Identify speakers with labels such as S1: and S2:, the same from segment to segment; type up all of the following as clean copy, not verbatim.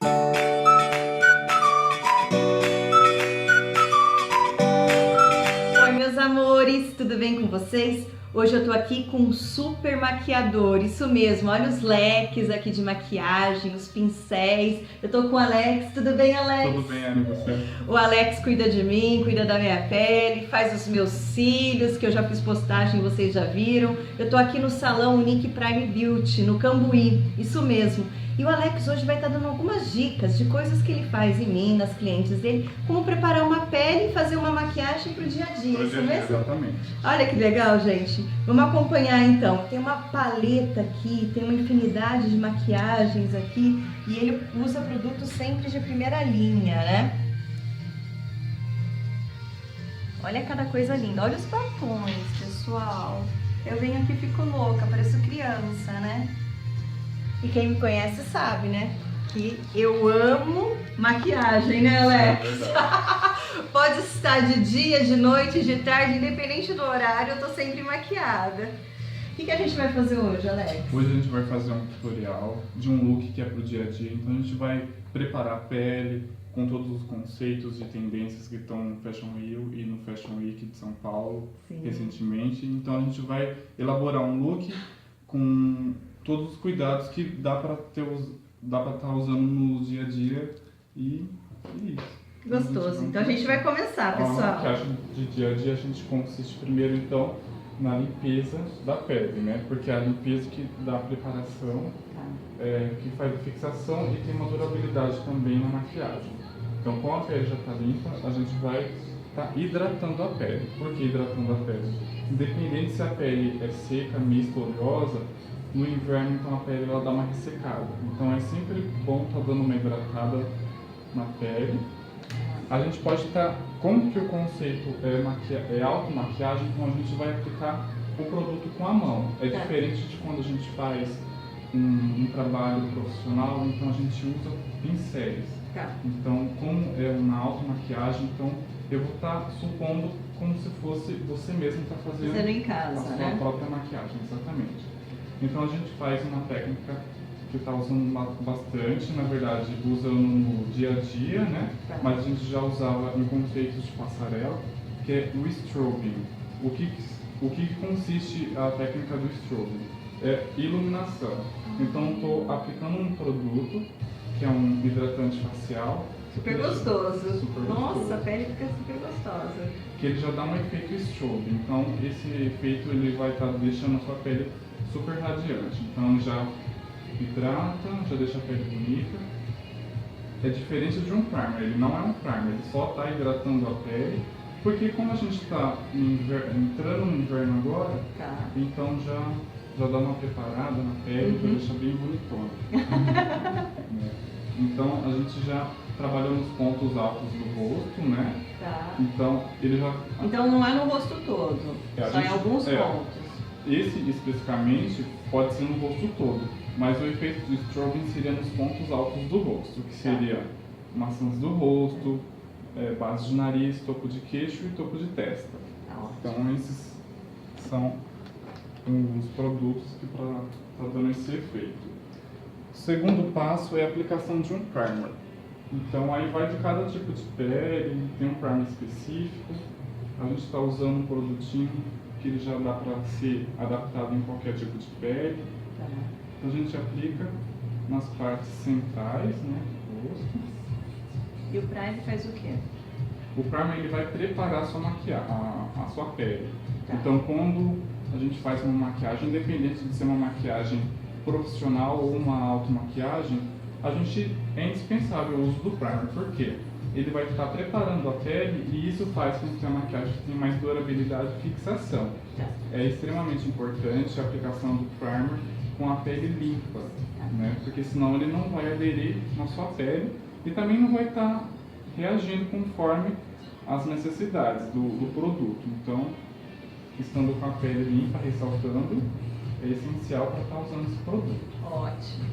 S1: Oi, meus amores, tudo bem com vocês? Hoje eu tô aqui com um super maquiador, isso mesmo, olha os leques aqui de maquiagem, os pincéis. Eu tô com o Alex, tudo bem, Alex?
S2: Tudo bem, Ana, e você?
S1: O Alex cuida de mim, cuida da minha pele, faz os meus cílios, que eu já fiz postagem, vocês já viram. Eu tô aqui no salão Unique Prime Beauty, no Cambuí, isso mesmo. E o Alex hoje vai estar dando algumas dicas de coisas que ele faz em mim, nas clientes dele, como preparar uma pele e fazer uma maquiagem pro dia a dia, isso mesmo?
S2: Exatamente.
S1: Olha que legal, gente. Vamos acompanhar então. Tem uma paleta aqui, tem uma infinidade de maquiagens aqui e ele usa produtos sempre de primeira linha, né? Olha cada coisa linda. Olha os batons, pessoal. Eu venho aqui e fico louca, pareço criança, né? E quem me conhece sabe, né? Que eu amo maquiagem, né, Alex?
S2: É verdade.
S1: Pode estar de dia, de noite, de tarde, independente do horário, eu tô sempre maquiada. O que a gente vai fazer hoje, Alex?
S2: Hoje a gente vai fazer um tutorial de um look que é pro dia a dia. Então a gente vai preparar a pele com todos os conceitos e tendências que estão no Fashion Rio e no Fashion Week de São Paulo.
S1: Sim.
S2: Recentemente. Então a gente vai elaborar um look com todos os cuidados que dá para estar usando no dia a dia e isso.
S1: Gostoso. Então a gente vai começar,
S2: A
S1: pessoal.
S2: maquiagem de dia a dia a gente consiste primeiro então na limpeza da pele, né? Porque é a limpeza que dá a preparação, que faz a fixação e tem uma durabilidade também na maquiagem. Então, com a pele já está limpa, a gente vai estar hidratando a pele. Por que hidratando a pele? Independente se a pele é seca, mista ou oleosa, no inverno então a pele ela dá uma ressecada. Então é sempre bom estar dando uma hidratada na pele. A gente pode estar, como que o conceito é automaquiagem, então a gente vai aplicar o produto com a mão. É diferente de quando a gente faz um trabalho profissional, então a gente usa pincéis. Então, como é uma automaquiagem, então eu vou estar supondo como se fosse você mesmo estar fazendo
S1: em casa,
S2: a sua
S1: né?
S2: própria maquiagem, exatamente. Então a gente faz uma técnica que está usando bastante, na verdade usando no dia a dia, né? Mas a gente já usava em conceitos de passarela, que é o strobing. O que consiste a técnica do strobing? É iluminação. Então estou aplicando um produto, que é um hidratante facial.
S1: Super gostoso.
S2: Super
S1: Nossa,
S2: gostoso.
S1: a pele fica super gostosa.
S2: Que ele já dá um efeito strobing. Então esse efeito ele vai estar deixando a sua pele super radiante. Então já hidrata, já deixa a pele bonita. É diferente de um primer, ele não é um primer, ele só está hidratando a pele, porque como a gente está entrando no inverno agora, então já dá uma preparada na pele, já deixa bem bonitona. Então a gente já trabalhou nos pontos altos do rosto, né? Então ele já...
S1: Então não é no rosto todo, só em alguns pontos.
S2: Esse especificamente pode ser no rosto todo, mas o efeito do strobing seria nos pontos altos do rosto, que seria maçãs do rosto, base de nariz, topo de queixo e topo de testa. Então esses são os produtos que estão dando esse efeito. O segundo passo é a aplicação de um primer. Então aí vai de cada tipo de pele, tem um primer específico. A gente está usando um produtinho que ele já dá para ser adaptado em qualquer tipo de pele. Então a gente aplica nas partes centrais, né, do rosto.
S1: E o primer faz o quê?
S2: O primer ele vai preparar a sua pele. Então quando a gente faz uma maquiagem, independente de ser uma maquiagem profissional ou uma automaquiagem, a gente é indispensável o uso do primer. Por quê? Ele vai estar preparando a pele e isso faz com que a maquiagem tenha mais durabilidade e fixação. É extremamente importante a aplicação do primer com a pele limpa, né? Porque senão ele não vai aderir na sua pele e também não vai estar reagindo conforme as necessidades do produto. Então, estando com a pele limpa, ressaltando, é essencial para estar usando esse produto.
S1: Ótimo.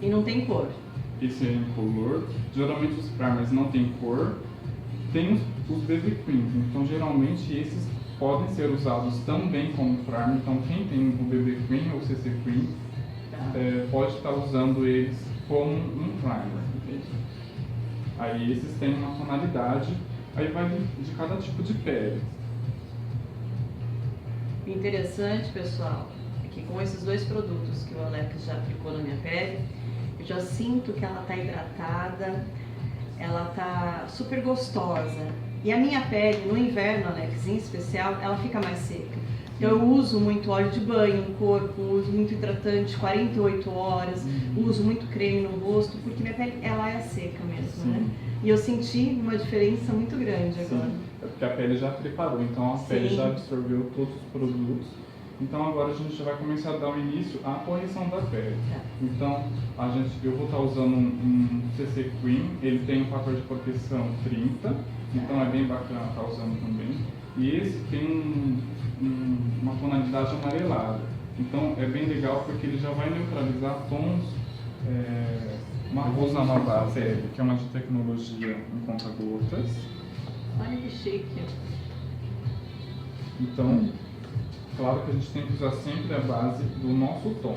S1: E não tem cor?
S2: Esse é incolor. Geralmente os primers não tem cor. Tem os BB Creams, então geralmente esses podem ser usados também como primer. Então quem tem o BB Cream ou CC Cream pode estar usando eles como um primer. Aí esses têm uma tonalidade, aí vai de cada tipo de pele.
S1: Interessante, pessoal, é que com esses dois produtos que o Alex já aplicou na minha pele, eu já sinto que ela está hidratada, ela está super gostosa. E a minha pele, no inverno, Alex, em especial, ela fica mais seca. Então eu uso muito óleo de banho no corpo, uso muito hidratante 48 horas, uso muito creme no rosto, porque minha pele ela é seca mesmo, né? E eu senti uma diferença muito grande agora.
S2: É porque a pele já preparou, então a pele já absorveu todos os produtos. Então agora a gente já vai começar a dar o início à correção da pele. Então eu vou estar usando um CC Cream, ele tem um fator de proteção 30, então é bem bacana estar usando também. E esse tem uma tonalidade amarelada, então é bem legal porque ele já vai neutralizar tons marrons na pele, que é uma de tecnologia em conta-gotas.
S1: Olha que chique.
S2: Então, claro que a gente tem que usar sempre a base do nosso tom.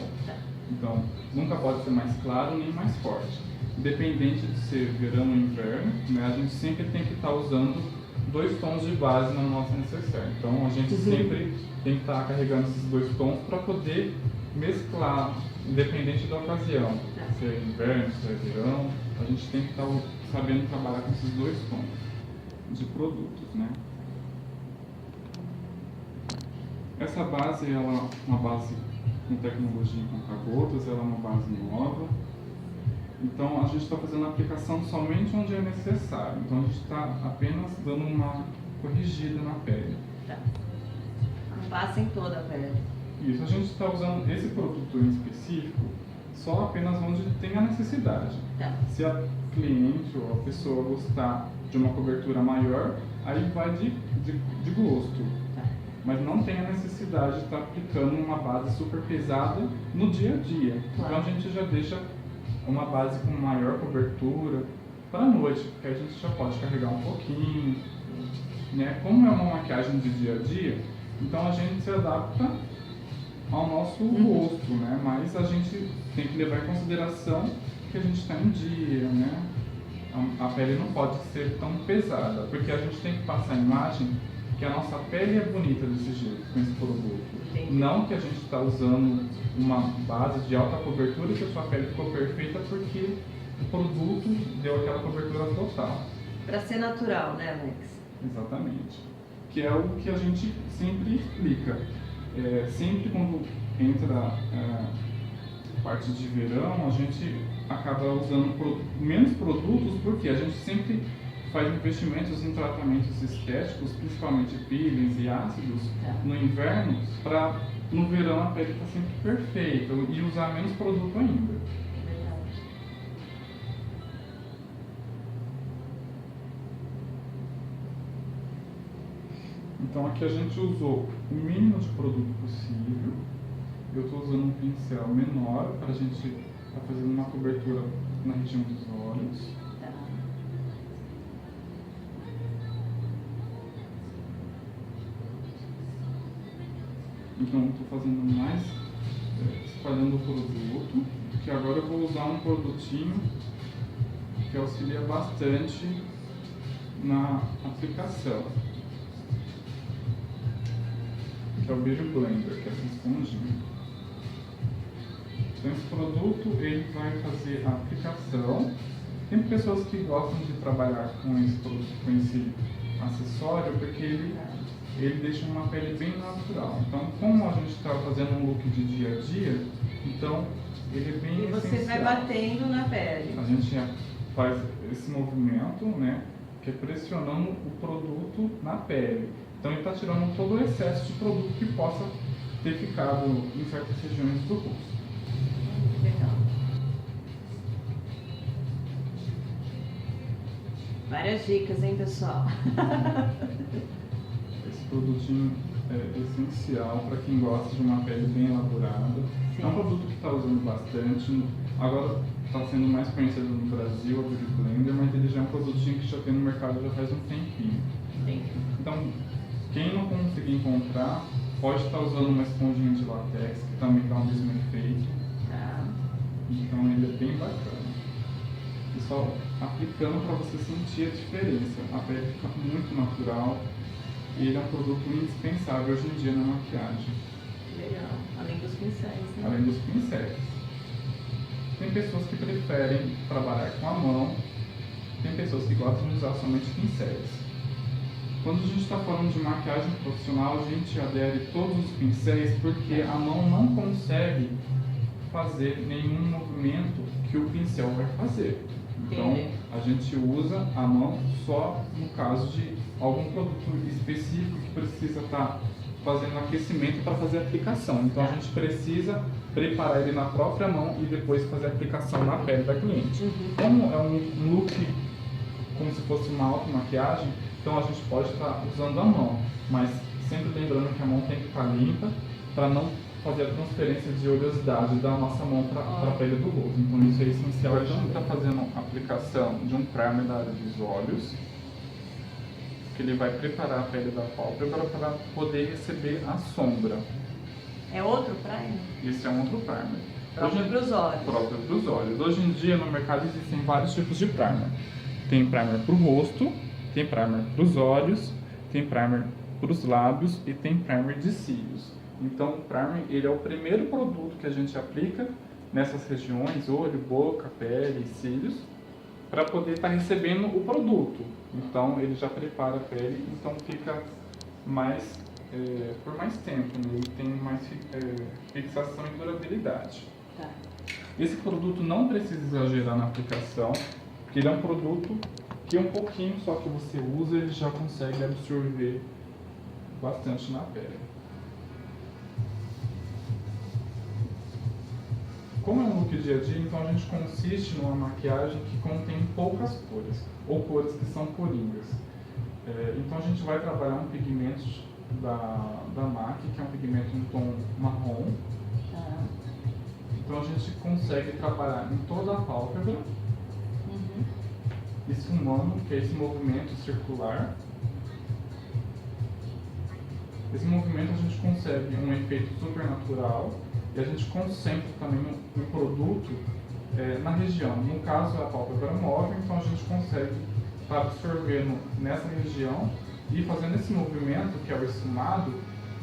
S2: Então, nunca pode ser mais claro nem mais forte. Independente de ser verão ou inverno, né, a gente sempre tem que estar usando 2 tons de base na nossa necessaire. Então, a gente sempre tem que estar carregando esses 2 tons para poder mesclar, independente da ocasião. Se é inverno, se é verão, a gente tem que estar sabendo trabalhar com esses 2 tons de produtos, né? Essa base ela é uma base com tecnologia em conta-gotas, ela é uma base nova. Então a gente está fazendo a aplicação somente onde é necessário. Então a gente está apenas dando uma corrigida na pele.
S1: Não passa em toda a pele.
S2: Isso, a gente está usando esse produto em específico só apenas onde tem a necessidade. Se a cliente ou a pessoa gostar de uma cobertura maior, aí vai de gosto. Mas não tem a necessidade de estar aplicando uma base super pesada no dia a dia. Então a gente já deixa uma base com maior cobertura para a noite, porque a gente já pode carregar um pouquinho, né? Como é uma maquiagem de dia a dia, então a gente se adapta ao nosso rosto, né? Mas a gente tem que levar em consideração que a gente está em dia, né? A pele não pode ser tão pesada, porque a gente tem que passar a imagem que a nossa pele é bonita desse jeito, com esse produto.
S1: Entendi.
S2: Não que a gente está usando uma base de alta cobertura e que a sua pele ficou perfeita porque o produto deu aquela cobertura total.
S1: Para ser natural, né, Alex?
S2: Exatamente. Que é o que a gente sempre explica. Sempre quando entra a parte de verão, a gente acaba usando menos produtos porque a gente sempre faz investimentos em tratamentos estéticos, principalmente peelings e ácidos, no inverno, para no verão a pele estar sempre perfeita e usar menos produto ainda. Então aqui a gente usou o mínimo de produto possível. Eu estou usando um pincel menor para a gente estar fazendo uma cobertura na região dos olhos. Então estou fazendo mais, espalhando o produto, que agora eu vou usar um produtinho que auxilia bastante na aplicação, que é o Beauty Blender, que é essa esponjinha. Então esse produto ele vai fazer a aplicação. Tem pessoas que gostam de trabalhar com esse produto, com esse acessório, porque ele deixa uma pele bem natural. Então, como a gente está fazendo um look de dia a dia, então ele é bem essencial.
S1: E você vai batendo na pele.
S2: A gente faz esse movimento, né, que é pressionando o produto na pele. Então ele está tirando todo o excesso de produto que possa ter ficado em certas regiões do rosto.
S1: Legal. Várias dicas, hein, pessoal?
S2: Esse produtinho é essencial para quem gosta de uma pele bem elaborada.
S1: Sim.
S2: É um produto que está usando bastante. Agora está sendo mais conhecido no Brasil, o Beauty Blender, mas ele já é um produtinho que já tem no mercado já faz um tempinho.
S1: Sim.
S2: Então, quem não conseguir encontrar, pode estar usando uma esponjinha de látex, que também dá o mesmo efeito. Então ele é bem bacana. E só aplicando para você sentir a diferença. A pele fica muito natural e ele é um produto indispensável hoje em dia na maquiagem.
S1: Legal. Além dos pincéis, né?
S2: Além dos pincéis. Tem pessoas que preferem trabalhar com a mão, tem pessoas que gostam de usar somente pincéis. Quando a gente está falando de maquiagem profissional, a gente adere todos os pincéis porque a mão não consegue fazer nenhum movimento que o pincel vai fazer. Então, a gente usa a mão só no caso de algum produto específico que precisa estar fazendo aquecimento para fazer a aplicação. Então, a gente precisa preparar ele na própria mão e depois fazer a aplicação na pele da cliente. Como é um look como se fosse uma automaquiagem, então a gente pode estar usando a mão, mas sempre lembrando que a mão tem que estar limpa para não fazer a transferência de oleosidade da nossa mão para a pele do rosto. Então isso é essencial. A gente está fazendo a aplicação de um primer da área dos olhos, que ele vai preparar a pele da pálpebra para poder receber a sombra.
S1: É outro primer?
S2: Esse é um outro primer.
S1: Próprio para os olhos.
S2: Próprio para os olhos. Hoje em dia no mercado existem vários tipos de primer. Tem primer para o rosto, tem primer para os olhos, tem primer para os lábios e tem primer de cílios. Então o primer ele é o primeiro produto que a gente aplica nessas regiões, olho, boca, pele e cílios, para poder estar recebendo o produto. Então ele já prepara a pele, então fica mais por mais tempo, né? Ele tem mais fixação e durabilidade.
S1: Tá.
S2: Esse produto não precisa exagerar na aplicação, porque ele é um produto que um pouquinho só que você usa, ele já consegue absorver bastante na pele. Como é um look dia a dia, então a gente consiste numa maquiagem que contém poucas cores, ou cores que são coringas. Então a gente vai trabalhar um pigmento da MAC, que é um pigmento em tom marrom. Então a gente consegue trabalhar em toda a pálpebra, esfumando, que é esse movimento circular. Esse movimento a gente consegue um efeito super natural e a gente concentra também o produto na região. No caso, a pálpebra móvel, então a gente consegue estar absorvendo nessa região e fazendo esse movimento, que é o esfumado,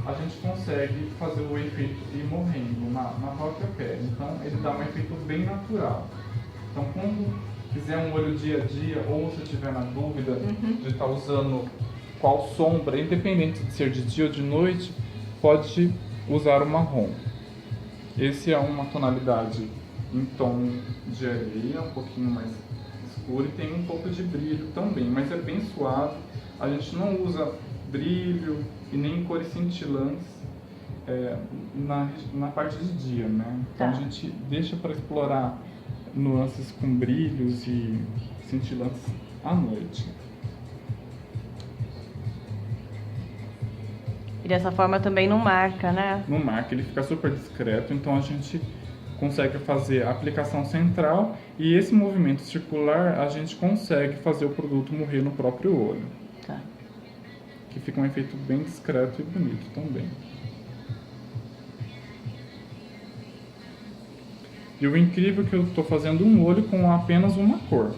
S2: a gente consegue fazer o efeito ir morrendo na própria pele. Então ele dá um efeito bem natural. Então quando fizer um olho dia a dia ou se tiver na dúvida de estar usando qual sombra, independente de ser de dia ou de noite, pode usar o marrom. Esse é uma tonalidade em tom de areia, um pouquinho mais escuro e tem um pouco de brilho também, mas é bem suave. A gente não usa brilho e nem cores cintilantes na parte de dia, né? Então a gente deixa para explorar nuances com brilhos e cintilantes à noite.
S1: E dessa forma também não marca, né?
S2: Não marca, ele fica super discreto, então a gente consegue fazer a aplicação central e esse movimento circular a gente consegue fazer o produto morrer no próprio olho.
S1: Tá.
S2: Que fica um efeito bem discreto e bonito também. E o incrível é que eu estou fazendo um olho com apenas uma cor.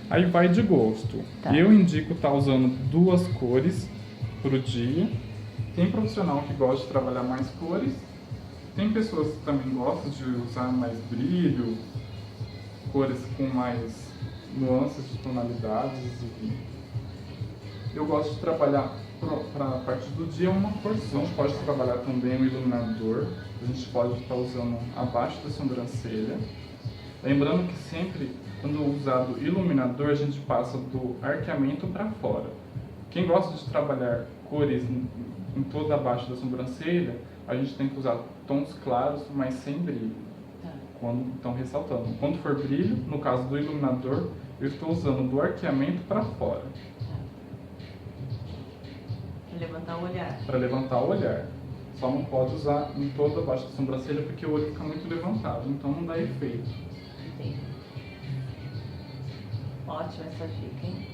S2: Aí vai de gosto.
S1: Tá.
S2: Eu indico estar usando 2 cores por dia. Tem profissional que gosta de trabalhar mais cores. Tem pessoas que também gostam de usar mais brilho, cores com mais nuances de tonalidades. E eu gosto de trabalhar para a parte do dia uma cor só. A gente pode trabalhar também o iluminador. A gente pode estar usando abaixo da sobrancelha. Lembrando que sempre, quando usado iluminador, a gente passa do arqueamento para fora. Quem gosta de trabalhar cores em toda abaixo da sobrancelha, a gente tem que usar tons claros, mas sem brilho. Quando estão ressaltando. Quando for brilho, no caso do iluminador, eu estou usando do arqueamento para fora.
S1: Para levantar o olhar.
S2: Para levantar o olhar. Só não pode usar em toda abaixo da sobrancelha porque o olho fica muito levantado, então não dá efeito.
S1: Entendi. Ótima essa dica, hein?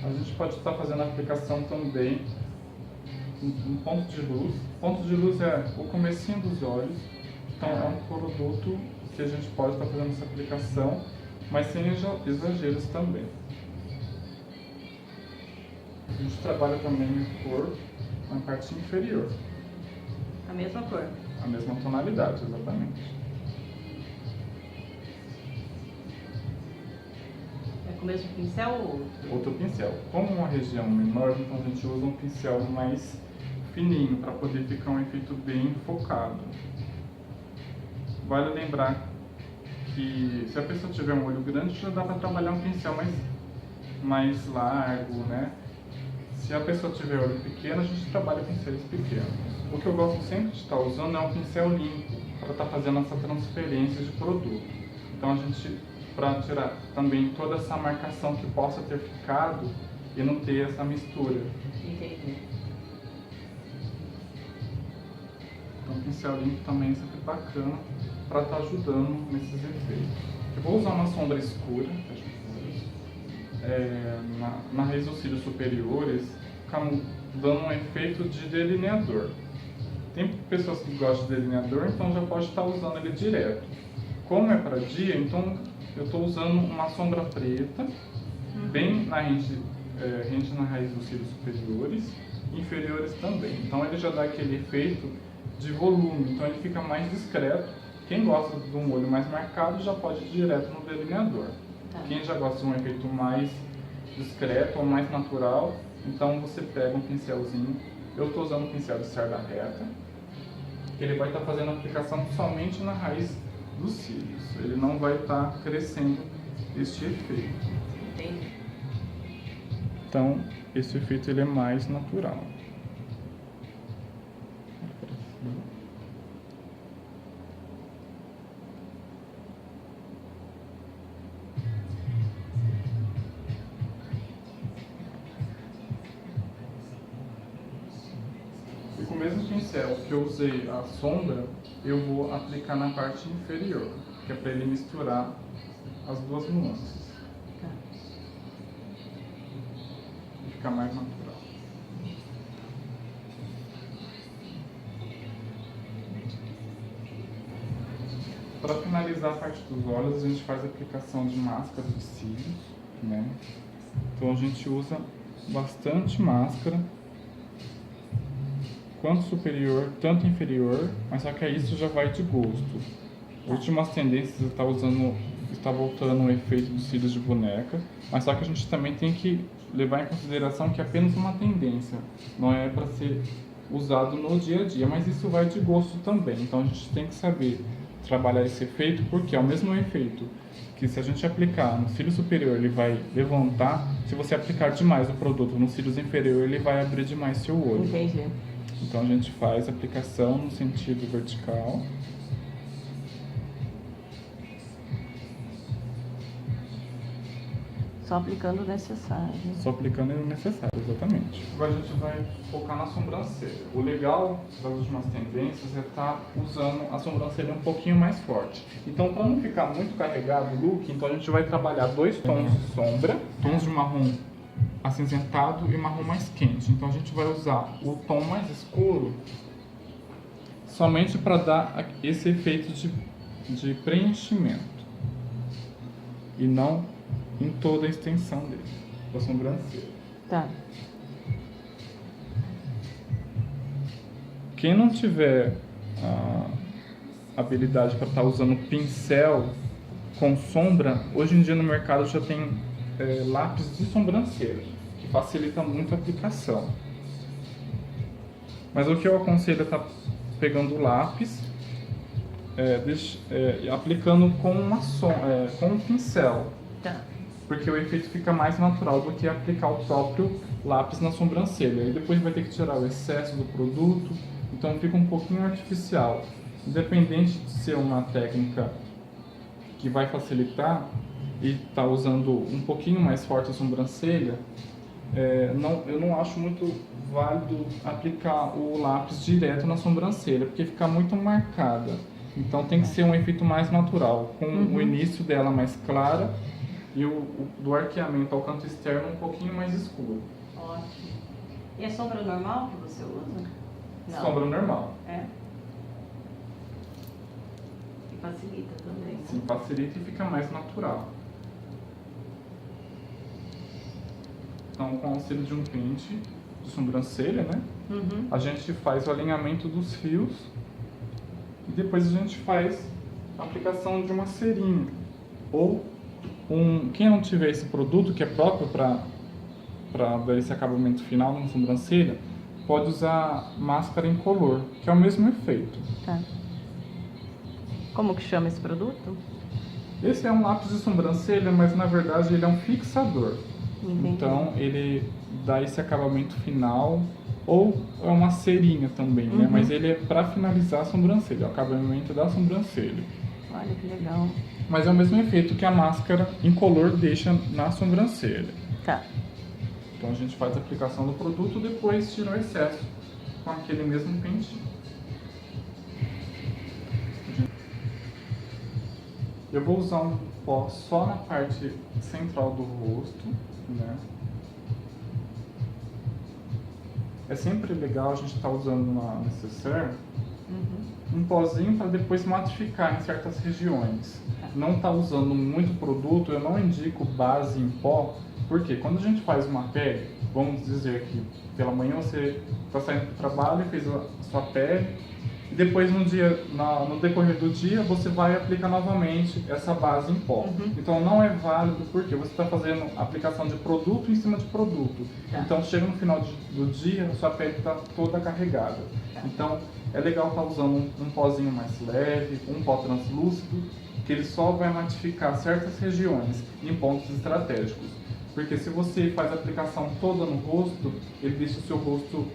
S2: A gente pode estar fazendo a aplicação também um ponto de luz. Ponto de luz é o comecinho dos olhos. Então é um produto que a gente pode estar fazendo essa aplicação, mas sem exageros também. A gente trabalha também a cor na parte inferior.
S1: A mesma cor.
S2: A mesma tonalidade, exatamente.
S1: É com o mesmo pincel ou outro?
S2: Outro pincel. Como uma região menor, então a gente usa um pincel mais fininho para poder ficar um efeito bem focado. Vale lembrar que se a pessoa tiver um olho grande, já dá para trabalhar um pincel mais largo, né? Se a pessoa tiver olho pequeno, a gente trabalha pincéis pequenos. O que eu gosto sempre de estar usando é um pincel limpo, para estar fazendo essa transferência de produto. Então a gente, para tirar também toda essa marcação que possa ter ficado e não ter essa mistura.
S1: Entendi.
S2: Então o pincel limpo também é sempre bacana para estar ajudando nesses efeitos. Eu vou usar uma sombra escura, na raiz dos cílios superiores, dando um efeito de delineador. Tem pessoas que gostam de delineador, então já pode estar usando ele direto. Como é para dia, então eu estou usando uma sombra preta, bem na rente na raiz dos cílios superiores, inferiores também. Então ele já dá aquele efeito de volume, então ele fica mais discreto. Quem gosta de um olho mais marcado já pode ir direto no delineador. Quem já gosta de um efeito mais discreto ou mais natural, então você pega um pincelzinho. Eu estou usando um pincel de cerda reta, que ele vai estar fazendo a aplicação somente na raiz dos cílios. Ele não vai estar crescendo este efeito.
S1: Entendi.
S2: Então, esse efeito ele é mais natural. E com o mesmo pincel que eu usei a sombra, eu vou aplicar na parte inferior, que é para ele misturar as duas nuances.
S1: Tá.
S2: E ficar mais natural. Para finalizar a parte dos olhos, a gente faz a aplicação de máscara de cílios, né? Então a gente usa bastante máscara, quanto superior, tanto inferior, mas só que isso já vai de gosto. As últimas tendências está voltando o efeito dos cílios de boneca, mas só que a gente também tem que levar em consideração que é apenas uma tendência, não é para ser usado no dia a dia, mas isso vai de gosto também. Então a gente tem que saber trabalhar esse efeito, porque é o mesmo efeito que se a gente aplicar no cílio superior ele vai levantar, se você aplicar demais o produto no cílios inferior ele vai abrir demais seu olho.
S1: Entendi.
S2: Então a gente faz a aplicação no sentido vertical.
S1: Só aplicando o necessário.
S2: Só aplicando o necessário, exatamente. Agora a gente vai focar na sobrancelha. O legal das últimas tendências é estar usando a sobrancelha um pouquinho mais forte. Então, para não ficar muito carregado o look, então a gente vai trabalhar 2 tons de sombra, tons de marrom acinzentado e marrom mais quente. Então a gente vai usar o tom mais escuro somente para dar esse efeito de preenchimento e não em toda a extensão dele, da sobrancelha.
S1: Tá.
S2: Quem não tiver a habilidade para estar usando pincel com sombra, hoje em dia no mercado já tem lápis de sobrancelha, que facilita muito a aplicação. Mas o que eu aconselho é estar pegando o lápis, aplicando com um pincel.
S1: Tá.
S2: Porque o efeito fica mais natural do que aplicar o próprio lápis na sobrancelha. E depois vai ter que tirar o excesso do produto, então fica um pouquinho artificial. Independente de ser uma técnica que vai facilitar e tá usando um pouquinho mais forte a sobrancelha, eu não acho muito válido aplicar o lápis direto na sobrancelha, porque fica muito marcada. Então tem que ser um efeito mais natural, com o início dela mais clara e do arqueamento ao canto externo um pouquinho mais escuro.
S1: Ótimo. E é sombra normal que você usa? Não.
S2: Sombra normal.
S1: É. E facilita também, né?
S2: Sim, facilita e fica mais natural. Então, com o auxílio de um pente de sobrancelha, né?
S1: Uhum.
S2: A gente faz o alinhamento dos fios e depois a gente faz a aplicação de uma cerinha. Ou, quem não tiver esse produto que é próprio para dar esse acabamento final na sobrancelha, pode usar máscara incolor, que é o mesmo efeito.
S1: Tá. Como que chama esse produto?
S2: Esse é um lápis de sobrancelha, mas na verdade ele é um fixador.
S1: Entendi.
S2: Então ele dá esse acabamento final, ou é uma cerinha também, né? Mas ele é para finalizar a sobrancelha, o acabamento da sobrancelha.
S1: Olha que legal.
S2: Mas é o mesmo efeito que a máscara incolor deixa na sobrancelha.
S1: Tá.
S2: Então a gente faz a aplicação do produto, depois tira o excesso com aquele mesmo pentinho. Eu vou usar um pó só na parte central do rosto, né? É sempre legal a gente estar usando na necessaire um pozinho para depois matificar em certas regiões. Não tá usando muito produto, eu não indico base em pó, porque quando a gente faz uma pele, vamos dizer que pela manhã você está saindo do trabalho e fez a sua pele, e depois no decorrer do dia você vai aplicar novamente essa base em pó. Então não é válido porque você está fazendo aplicação de produto em cima de produto. Então chega no final do dia, a sua pele está toda carregada. Então é legal estar usando um pozinho mais leve, um pó translúcido, que ele só vai matificar certas regiões em pontos estratégicos. Porque se você faz a aplicação toda no rosto, ele deixa o seu rosto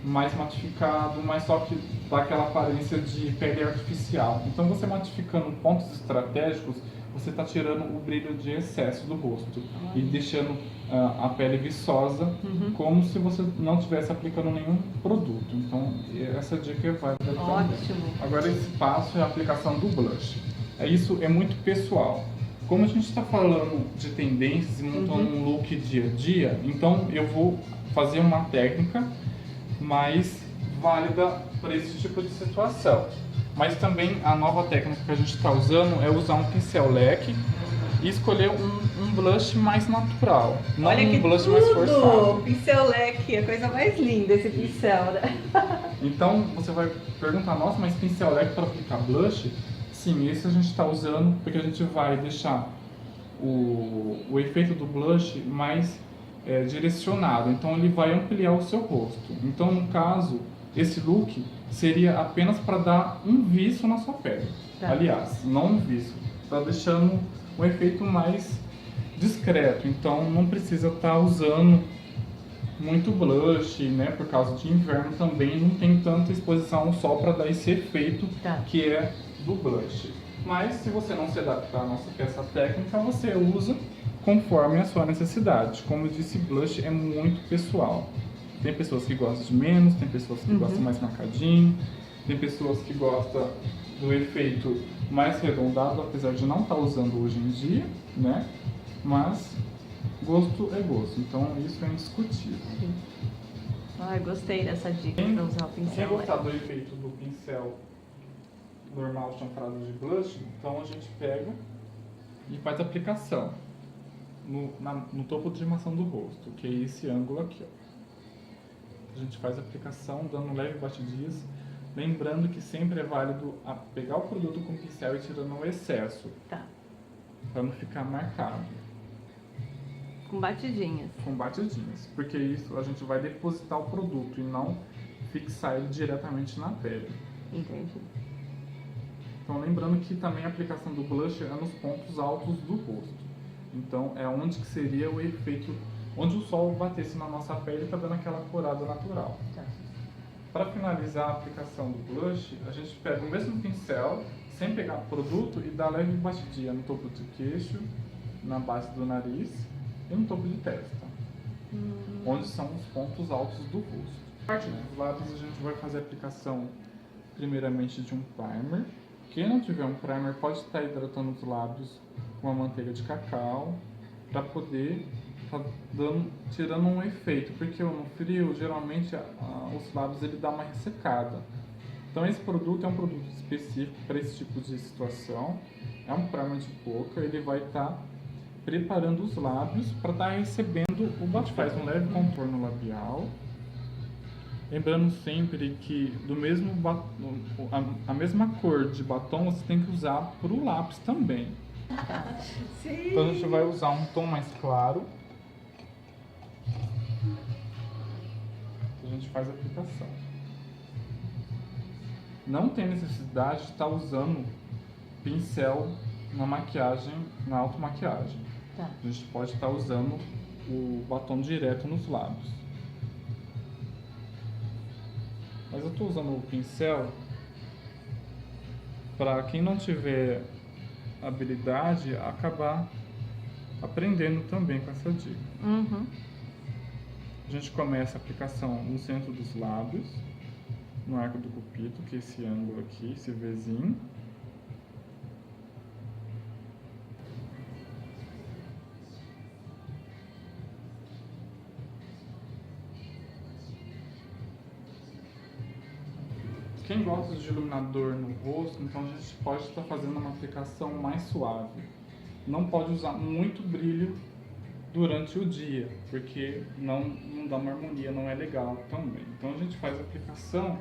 S2: mais matificado, mas só que dá aquela aparência de pele artificial. Então você matificando pontos estratégicos, você está tirando o brilho de excesso do rosto e deixando a pele viçosa, como se você não estivesse aplicando nenhum produto. Então essa dica é válida também.
S1: Ótimo.
S2: Agora esse passo é a aplicação do blush. Isso é muito pessoal. Como a gente está falando de tendências e montando um look dia a dia, então eu vou fazer uma técnica mais válida para esse tipo de situação. Mas também a nova técnica que a gente está usando é usar um pincel leque e escolher um blush mais natural, não
S1: Olha que
S2: um blush mais forçado.
S1: Pincel leque, a coisa mais linda esse pincel, né?
S2: Então você vai perguntar, nossa, mas pincel leque para aplicar blush? Sim, esse a gente está usando porque a gente vai deixar o efeito do blush mais direcionado, então ele vai ampliar o seu rosto. Então, no caso, esse look seria apenas para dar um viço na sua pele.
S1: Tá.
S2: Aliás, não um viço, está deixando um efeito mais discreto. Então, não precisa estar usando muito blush, né? Por causa de inverno também não tem tanta exposição ao sol para dar esse efeito que é do blush. Mas se você não se adaptar à nossa peça técnica, você usa conforme a sua necessidade. Como eu disse, blush é muito pessoal. Tem pessoas que gostam de menos, tem pessoas que gostam mais marcadinho, tem pessoas que gostam do efeito mais arredondado, apesar de não estar usando hoje em dia, né? Mas gosto é gosto, então isso é indiscutível.
S1: Ai, gostei dessa dica para usar o pincel.
S2: Quem gostar do efeito do pincel normal chanfrado de blush, então a gente pega e faz a aplicação no topo de armação do rosto, que é esse ângulo aqui, ó. A gente faz a aplicação dando leve batidinhas, lembrando que sempre é válido pegar o produto com o pincel e tirando o excesso, para não ficar marcado.
S1: Com batidinhas.
S2: Com batidinhas, porque isso a gente vai depositar o produto e não fixar ele diretamente na pele.
S1: Entendi.
S2: Então lembrando que também a aplicação do blush é nos pontos altos do rosto. Então é onde que seria o efeito, onde o sol batesse na nossa pele e tá dando aquela corada natural. Para finalizar a aplicação do blush, a gente pega o mesmo pincel, sem pegar produto, e dá leve batidinha no topo do queixo, na base do nariz e no topo de testa, onde são os pontos altos do rosto. Nos lábios a gente vai fazer a aplicação primeiramente de um primer. Quem não tiver um primer pode estar hidratando os lábios com a manteiga de cacau para poder tá tirando um efeito, porque no frio, geralmente, os lábios ele dá uma ressecada. Então esse produto é um produto específico para esse tipo de situação. É um primer de boca, ele vai estar preparando os lábios para estar recebendo o batom. Faz um leve contorno labial. Lembrando sempre que do mesmo a mesma cor de batom você tem que usar para o lápis também.
S1: Sim.
S2: Então a gente vai usar um tom mais claro. A gente faz a aplicação. Não tem necessidade de estar usando pincel na maquiagem, na automaquiagem.
S1: Tá.
S2: A gente pode estar usando o batom direto nos lábios. Mas eu estou usando o pincel para quem não tiver habilidade acabar aprendendo também com essa dica.
S1: Uhum.
S2: A gente começa a aplicação no centro dos lábios, no arco do cupido, que é esse ângulo aqui, esse Vzinho. Quem gosta de iluminador no rosto, então a gente pode estar fazendo uma aplicação mais suave. Não pode usar muito brilho durante o dia, porque não dá uma harmonia, não é legal também. Então a gente faz a aplicação,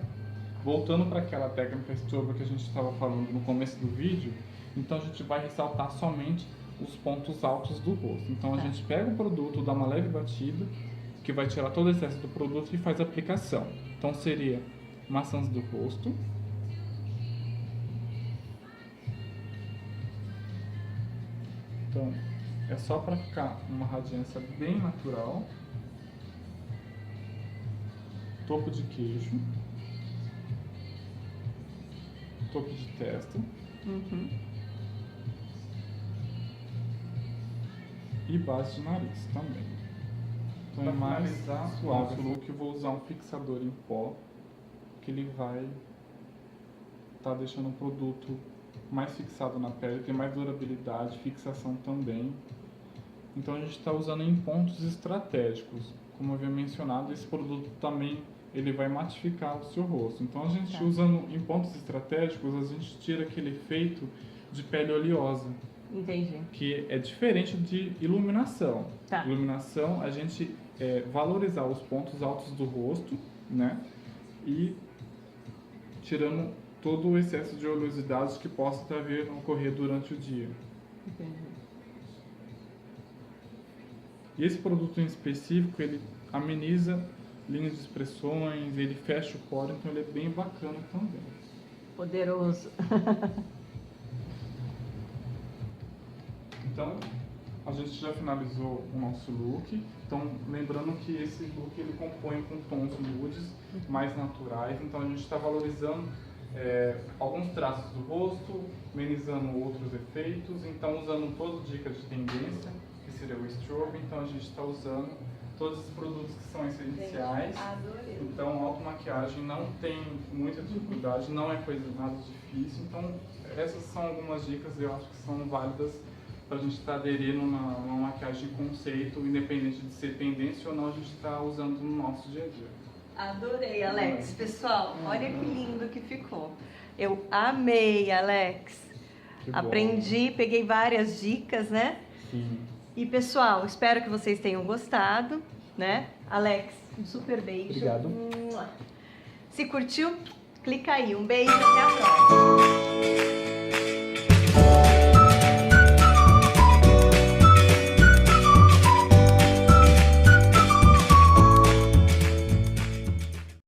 S2: voltando para aquela técnica strobe que a gente estava falando no começo do vídeo, então a gente vai ressaltar somente os pontos altos do rosto. Então a gente pega o produto, dá uma leve batida, que vai tirar todo o excesso do produto e faz a aplicação. Então seria maçãs do rosto, então é só para ficar uma radiância bem natural, topo de queixo, topo de testa, e base de nariz também. Então é mais suave o look, eu vou usar um fixador em pó, que ele vai estar deixando o produto mais fixado na pele, tem mais durabilidade, fixação também. Então a gente está usando em pontos estratégicos. Como eu havia mencionado, esse produto também ele vai matificar o seu rosto. Então a gente usando em pontos estratégicos, a gente tira aquele efeito de pele oleosa.
S1: Entendi.
S2: Que é diferente de iluminação.
S1: Tá.
S2: Iluminação, a gente valorizar os pontos altos do rosto, né? E tirando todo o excesso de oleosidade que possa ocorrer durante o dia.
S1: Entendi.
S2: E esse produto em específico, ele ameniza linhas de expressões, ele fecha o poro, então ele é bem bacana também.
S1: Poderoso.
S2: Então, a gente já finalizou o nosso look. Então, lembrando que esse look ele compõe com tons nudes, mais naturais. Então, a gente está valorizando alguns traços do rosto, amenizando outros efeitos. Então, usando todas as dicas de tendência, que seria o strobe. Então, a gente está usando todos os produtos que são essenciais.
S1: Adorei.
S2: Então, a automaquiagem não tem muita dificuldade, não é coisa nada difícil. Então, essas são algumas dicas eu acho que são válidas para a gente estar aderindo numa maquiagem conceito, independente de ser tendência ou não, a gente está usando no nosso dia a dia.
S1: Adorei, Alex. Pessoal, olha que lindo que ficou. Eu amei, Alex.
S2: Que bom.
S1: Aprendi, peguei várias dicas, né?
S2: Sim.
S1: E pessoal, espero que vocês tenham gostado, né? Alex, um super beijo.
S2: Obrigado.
S1: Se curtiu, clica aí. Um beijo, até a próxima.